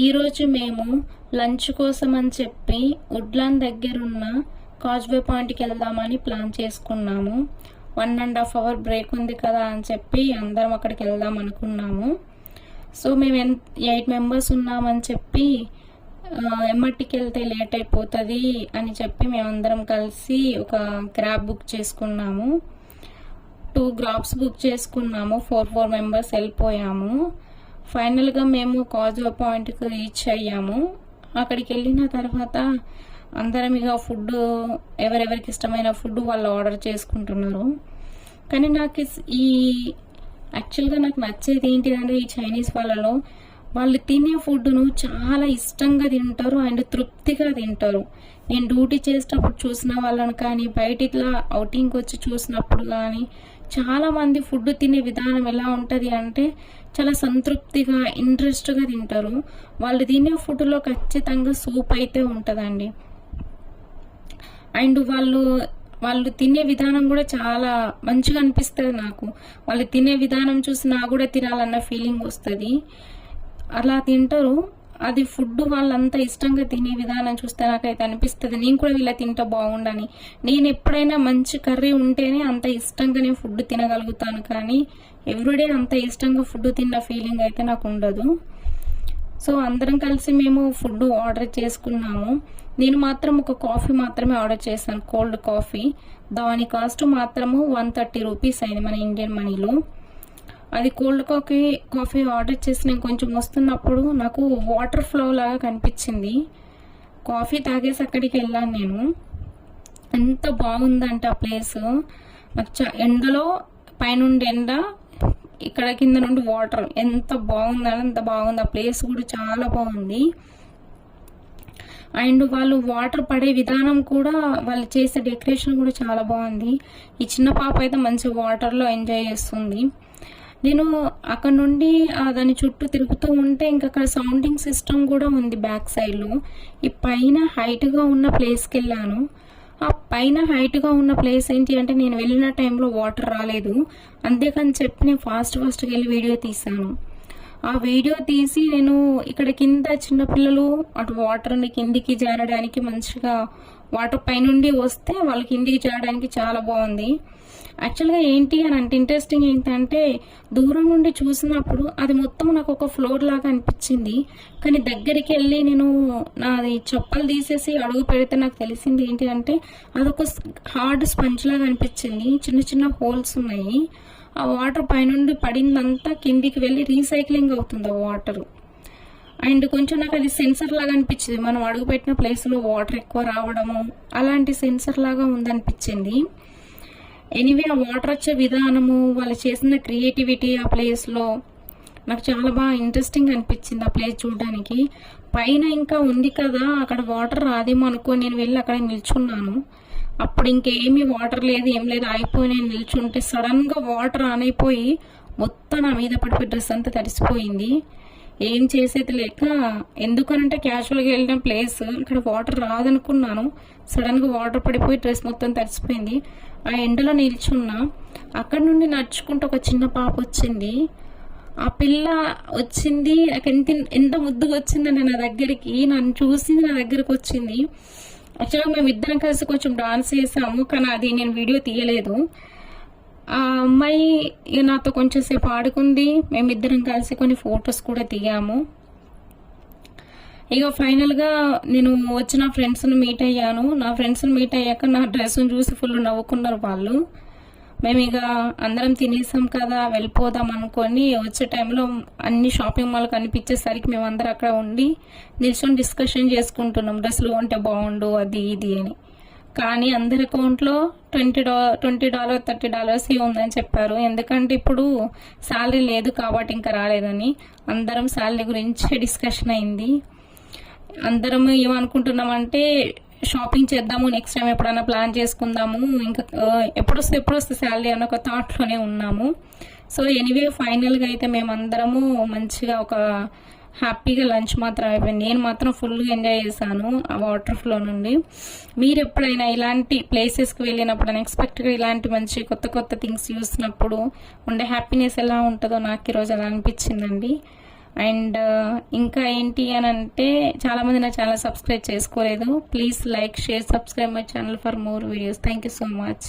ఈరోజు మేము లంచ్ కోసం అని చెప్పి వుడ్లాండ్ దగ్గరున్న కాజ్వే పాయింట్కి వెళ్దామని ప్లాన్ చేసుకున్నాము. 1.5 అవర్ బ్రేక్ ఉంది కదా అని చెప్పి అందరం అక్కడికి వెళ్దాం అనుకున్నాము. సో మేము 8 మెంబర్స్ ఉన్నామని చెప్పి ఎమ్మటికి వెళ్తే లేట్ అయిపోతుంది అని చెప్పి మేమందరం కలిసి ఒక క్యాబ్ బుక్ చేసుకున్నాము. 2 గ్రాబ్స్ బుక్ చేసుకున్నాము. 4 మెంబర్స్ వెళ్ళిపోయాము. ఫైనల్గా మేము కాజ్వే పాయింట్కి రీచ్ అయ్యాము. అక్కడికి వెళ్ళిన తర్వాత అందరం ఇక ఫుడ్ ఎవరెవరికి ఇష్టమైన ఫుడ్ వాళ్ళు ఆర్డర్ చేసుకుంటున్నారు. కానీ నాకు యాక్చువల్గా నాకు నచ్చేది ఏంటిదంటే ఈ చైనీస్ వాళ్ళలో వాళ్ళు తినే ఫుడ్ను చాలా ఇష్టంగా తింటారు అండ్ తృప్తిగా తింటారు. నేను డ్యూటీ చేసేటప్పుడు చూసిన వాళ్ళని కానీ బయట ఇట్లా అవుటింగ్కి వచ్చి చూసినప్పుడు కానీ చాలా మంది ఫుడ్ తినే విధానం ఎలా ఉంటుంది అంటే చాలా సంతృప్తిగా ఇంట్రెస్ట్గా తింటారు. వాళ్ళు తినే ఫుడ్లో ఖచ్చితంగా సూప్ అయితే ఉంటుందండి. అండ్ వాళ్ళు తినే విధానం కూడా చాలా మంచిగా అనిపిస్తుంది నాకు. వాళ్ళు తినే విధానం చూసి నాకు కూడా తినాలన్న ఫీలింగ్ వస్తుంది. అలా తింటారు. అది ఫుడ్ వాళ్ళంతా ఇష్టంగా తినే విధానం చూస్తే నాకైతే అనిపిస్తుంది నేను కూడా ఇలా తింటా బాగుండని. నేను ఎప్పుడైనా మంచి కర్రీ ఉంటేనే అంత ఇష్టంగా నేను ఫుడ్ తినగలుగుతాను, కానీ ఎవ్రీడే అంత ఇష్టంగా ఫుడ్ తిన్న ఫీలింగ్ అయితే నాకు ఉండదు. సో అందరం కలిసి మేము ఫుడ్ ఆర్డర్ చేసుకున్నాము. నేను మాత్రం ఒక కాఫీ మాత్రమే ఆర్డర్ చేశాను, కోల్డ్ కాఫీ. దాని కాస్ట్ మాత్రము 130 రూపీస్ అయింది మన ఇండియన్ మనీలో. అది కోల్డ్ కాఫీ ఆర్డర్ చేసి నేను కొంచెం వస్తున్నప్పుడు నాకు వాటర్ ఫ్లో లాగా కనిపించింది. కాఫీ తాగేసి అక్కడికి వెళ్ళాను నేను. ఎంత బాగుందంటే ఆ ప్లేస్ నాకు ఎండలో పైనుండి ఎండ, ఇక్కడ కింద నుండి వాటర్, ఎంత బాగుందని అంత బాగుంది. ఆ ప్లేస్ కూడా చాలా బాగుంది. అండ్ వాళ్ళు వాటర్ పడే విధానం కూడా వాళ్ళు చేసే డెకరేషన్ కూడా చాలా బాగుంది. ఈ చిన్న పాప అయితే మంచి వాటర్లో ఎంజాయ్ చేస్తుంది. నేను అక్కడ నుండి దాని చుట్టూ తిరుగుతూ ఉంటే ఇంకా అక్కడ సౌండింగ్ సిస్టమ్ కూడా ఉంది బ్యాక్ సైడ్లో. ఈ పైన హైట్గా ఉన్న ప్లేస్కి వెళ్ళాను. ఆ పైన హైట్గా ఉన్న ప్లేస్ ఏంటి అంటే నేను వెళ్ళిన టైంలో వాటర్ రాలేదు. అంతేకాని చెప్పి నేను ఫాస్ట్గా వెళ్ళి వీడియో తీశాను. ఆ వీడియో తీసి నేను ఇక్కడ కింద చిన్నపిల్లలు అటు వాటర్ని కిందికి జారడానికి మంచిగా వాటర్ పైనుండి వస్తే వాళ్ళ కిందికి జారడానికి చాలా బాగుంది. యాక్చువల్గా ఏంటి అని అంటే ఇంట్రెస్టింగ్ ఏంటంటే దూరం నుండి చూసినప్పుడు అది మొత్తం నాకు ఒక ఫ్లోర్ లాగా అనిపించింది. కానీ దగ్గరికి వెళ్ళి నేను నాది చెప్పలు తీసేసి అడుగు పెడితే నాకు తెలిసింది ఏంటి అంటే అదొక హార్డ్ స్పంజ్ లాగా అనిపించింది. చిన్న చిన్న హోల్స్ ఉన్నాయి. ఆ వాటర్ పైనుండి పడిందంతా కిందికి వెళ్ళి రీసైక్లింగ్ అవుతుంది ఆ వాటర్. అండ్ కొంచెం నాకు అది సెన్సర్ లాగా అనిపించింది. మనం అడుగు పెట్టిన ప్లేస్లో వాటర్ ఎక్కువ రావడము అలాంటి సెన్సర్ లాగా ఉందనిపించింది. ఎనీవే ఆ వాటర్ వచ్చే విధానము, వాళ్ళు చేసిన క్రియేటివిటీ ఆ ప్లేస్లో నాకు చాలా బాగా ఇంట్రెస్టింగ్ అనిపించింది ఆ ప్లేస్ చూడడానికి. పైన ఇంకా ఉంది కదా అక్కడ వాటర్ రాదేమో అనుకో నేను వెళ్ళి అక్కడ నిల్చున్నాను. అప్పుడు ఇంకేమీ వాటర్ లేదు, ఏం లేదు, అయిపోయి నేను నిల్చుంటే సడన్గా వాటర్ ఆన్ అయిపోయి మొత్తం నా మీద పడిపోయి డ్రెస్ అంతా తడిసిపోయింది. ఏం చేసేది లేక, ఎందుకనంటే క్యాజువల్గా వెళ్ళిన ప్లేస్ ఇక్కడ వాటర్ రాదనుకున్నాను. సడన్గా వాటర్ పడిపోయి డ్రెస్ మొత్తం తడిసిపోయింది. ఆ ఎండలో నిల్చున్నా. అక్కడ నుండి నడుచుకుంటూ ఒక చిన్న పాప వచ్చింది. ఆ పిల్ల వచ్చింది నాకు ఎంత ముద్దుగా వచ్చిందండి నా దగ్గరికి. నన్ను చూసింది, నా దగ్గరకు వచ్చింది. యాక్చువల్గా మేము ఇద్దరం కలిసి కొంచెం డాన్స్ చేసాము, కానీ అది నేను వీడియో తీయలేదు. ఆ అమ్మాయి ఇక నాతో కొంచెం సేపు ఆడుకుంది. మేమిద్దరం కలిసి కొన్ని ఫొటోస్ కూడా దిగాము. ఇక ఫైనల్గా నేను వచ్చిన ఫ్రెండ్స్ని మీట్ అయ్యాను. నా ఫ్రెండ్స్ని మీట్ అయ్యాక నా డ్రెస్ని చూసి ఫుల్ నవ్వుకున్నారు వాళ్ళు. మేము ఇక అందరం తినేసాం కదా వెళ్ళిపోదాం అనుకొని వచ్చే టైంలో అన్ని షాపింగ్ మాల్ కనిపించేసరికి మేము అందరం అక్కడ ఉండి నిల్చొని డిస్కషన్ చేసుకుంటున్నాం డ్రెస్సులు కొంటే బాగుండు అది ఇది అని. కానీ అందరి అకౌంట్లో $20 $30 ఉందని చెప్పారు. ఎందుకంటే ఇప్పుడు శాలరీ లేదు కాబట్టి ఇంకా రాలేదని. అందరం శాలరీ గురించి డిస్కషన్ అయింది. అందరం ఏమనుకుంటున్నామంటే షాపింగ్ చేద్దాము, నెక్స్ట్ టైం ఎప్పుడైనా ప్లాన్ చేసుకుందాము, ఇంకా ఎప్పుడు వస్తే శాలరీ అన్న ఒక థాట్లోనే ఉన్నాము. సో ఎనీవే ఫైనల్గా అయితే మేమందరము మంచిగా ఒక హ్యాపీగా లంచ్ మాత్రం అయిపోయింది. నేను మాత్రం ఫుల్గా ఎంజాయ్ చేశాను ఆ వాటర్ ఫ్లో నుండి. మీరు ఎప్పుడైనా ఇలాంటి ప్లేసెస్కి వెళ్ళినప్పుడు అన్ఎక్స్పెక్టెడ్గా ఇలాంటి మంచి కొత్త కొత్త థింగ్స్ చూసినప్పుడు ఉండే హ్యాపీనెస్ ఎలా ఉంటుందో నాకు ఈరోజు అలా అనిపించిందండి. అండ్ ఇంకా ఏంటి అని అంటే చాలామంది నా ఛానల్ సబ్స్క్రైబ్ చేసుకోలేదు. Please like, share, subscribe my channel for more videos. Thank you so much.